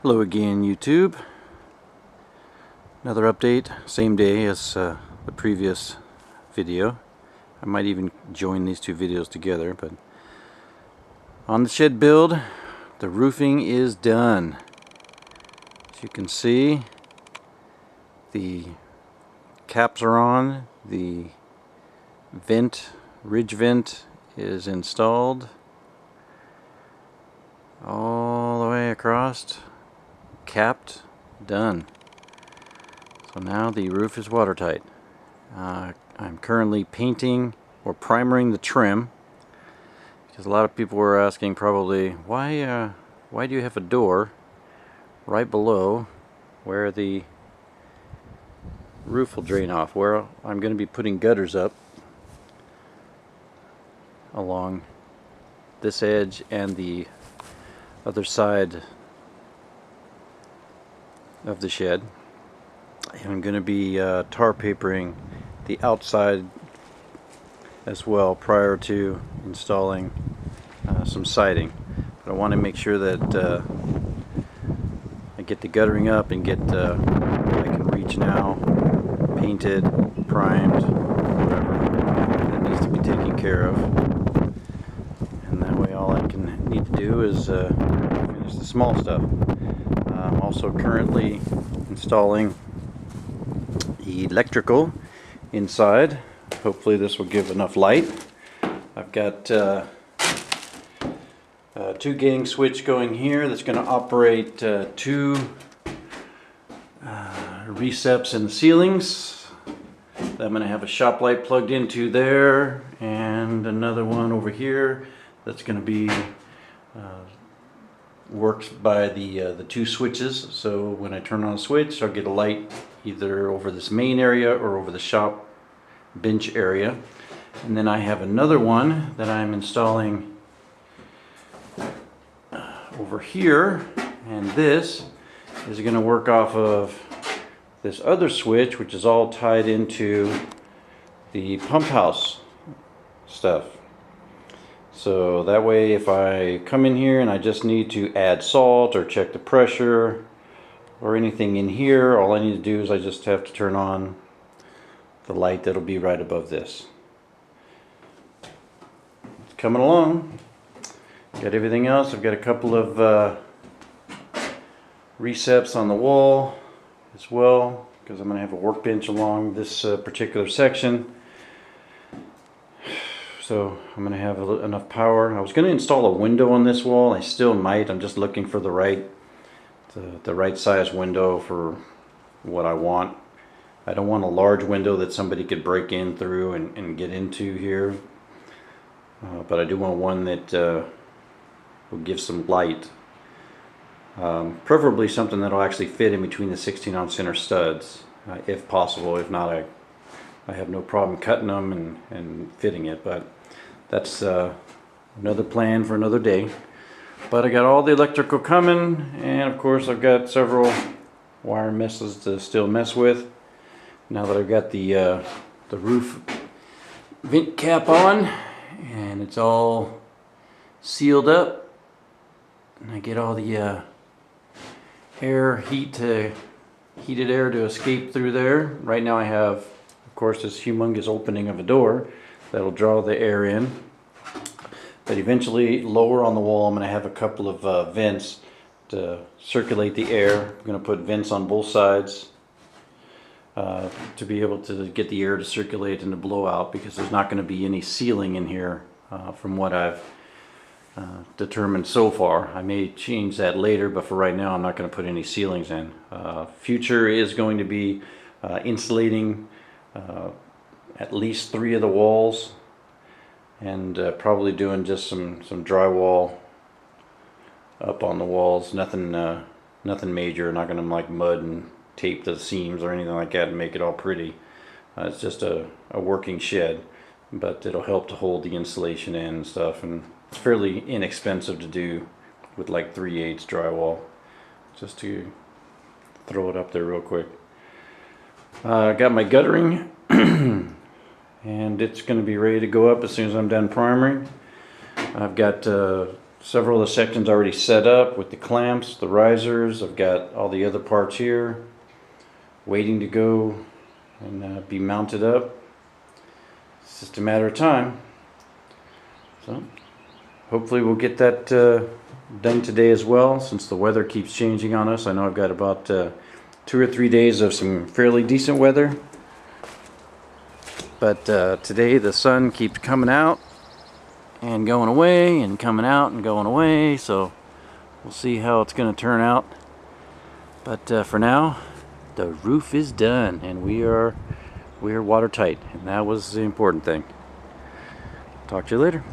Hello again, YouTube. Another update, same day as the previous video. I might even join these two videos together, but on the shed build, the roofing is done. As you can see, the caps are on, the ridge vent is installed all the way across. Capped, done. So now the roof is watertight. I'm currently painting or primering the trim because a lot of people were asking probably why do you have a door right below where the roof will drain off? Well, I'm going to be putting gutters up along this edge and the other side of the shed, and I'm going to be tar papering the outside as well prior to installing some siding. But I want to make sure that I get the guttering up and get what I can reach now painted, primed, whatever that needs to be taken care of, and that way all I need to do is finish the small stuff. I'm also currently installing electrical inside. Hopefully this will give enough light. I've got a 2-gang switch going here that's going to operate 2 receps in the ceilings that I'm going to have a shop light plugged into there, and another one over here that's going to be works by the 2 switches. So when I turn on a switch, I'll get a light either over this main area or over the shop bench area. And then I have another one that I'm installing over here, and this is going to work off of this other switch, which is all tied into the pump house stuff. So that way if I come in here and I just need to add salt or check the pressure or anything in here, all I need to do is I just have to turn on the light that'll be right above this. It's coming along. Got everything else. I've got a couple of receps on the wall as well, because I'm going to have a workbench along this particular section. So I'm going to have enough power. I was going to install a window on this wall. I still might. I'm just looking for the right size window for what I want. I don't want a large window that somebody could break in through and get into here. But I do want one that will give some light. Preferably something that will actually fit in between the 16-ounce center studs, if possible. If not, I have no problem cutting them and fitting it, but that's another plan for another day. But I got all the electrical coming, and of course I've got several wire messes to still mess with. Now that I've got the roof vent cap on and it's all sealed up, and I get all the heated air to escape through there. Right now I have, of course, this humongous opening of a door that'll draw the air in. But eventually, lower on the wall, I'm going to have a couple of vents to circulate the air. I'm going to put vents on both sides to be able to get the air to circulate and to blow out, because there's not going to be any ceiling in here from what I've determined so far. I may change that later, but for right now I'm not going to put any ceilings in. Future is going to be insulating at least 3 of the walls, and probably doing just some drywall up on the walls. Nothing major. Not going to like mud and tape the seams or anything like that and make it all pretty. It's just a working shed, but it'll help to hold the insulation in and stuff, and it's fairly inexpensive to do with like 3/8 drywall. Just to throw it up there real quick. I got my guttering and it's going to be ready to go up as soon as I'm done primering. I've got several of the sections already set up with the clamps, the risers. I've got all the other parts here waiting to go and be mounted up. It's just a matter of time. So hopefully we'll get that done today as well, since the weather keeps changing on us. I know I've got about 2 or 3 days of some fairly decent weather, but today the sun keeps coming out and going away and coming out and going away, so we'll see how it's going to turn out. But for now, the roof is done and we are watertight, and that was the important thing. Talk to you later.